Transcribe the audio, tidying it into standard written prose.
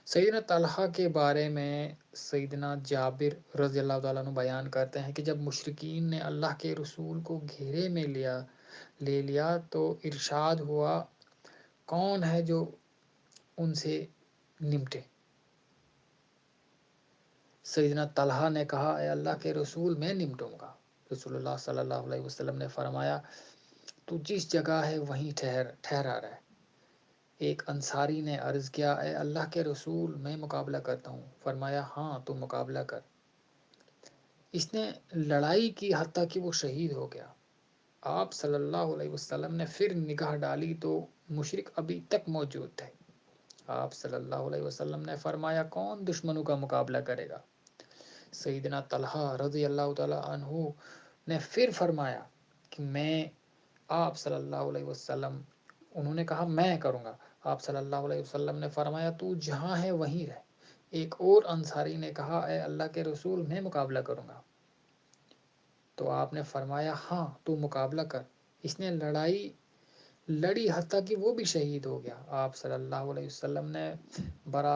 سیدنا طلحہ کے بارے میں سیدنا جابر رضی اللہ تعالیٰ عنہ بیان کرتے ہیں کہ جب مشرکین نے اللہ کے رسول کو گھیرے میں لے لیا تو ارشاد ہوا، کون ہے جو ان سے نمٹے؟ سیدنا طلحہ نے کہا، اے اللہ کے رسول، میں نمٹوں گا۔ رسول اللہ صلی اللہ علیہ وسلم نے فرمایا، تو جس جگہ ہے وہیں ٹھہرا رہے۔ ایک انصاری نے عرض کیا، اے اللہ کے رسول، میں مقابلہ کرتا ہوں۔ فرمایا، ہاں تو مقابلہ کر۔ اس نے لڑائی کی حتیٰ کہ وہ شہید ہو گیا۔ آپ صلی اللہ علیہ وسلم نے پھر نگاہ ڈالی تو مشرک ابھی تک موجود تھے۔ آپ صلی اللہ علیہ وسلم نے فرمایا، کون دشمنوں کا مقابلہ کرے گا؟ سیدنا طلحہ رضی اللہ تعالیٰ عنہ نے پھر فرمایا کہ میں۔ آپ صلی اللہ علیہ وسلم، انہوں نے کہا میں کروں گا۔ آپ صلی اللہ علیہ وسلم نے فرمایا، تو جہاں ہے وہیں رہ۔ ایک اور انصاری نے کہا، اے اللہ کے رسول، میں مقابلہ کروں گا۔ تو آپ نے فرمایا، ہاں تو مقابلہ کر۔ اس نے لڑی حتیٰ کہ وہ بھی شہید ہو گیا۔ آپ صلی اللہ علیہ وسلم نے برابر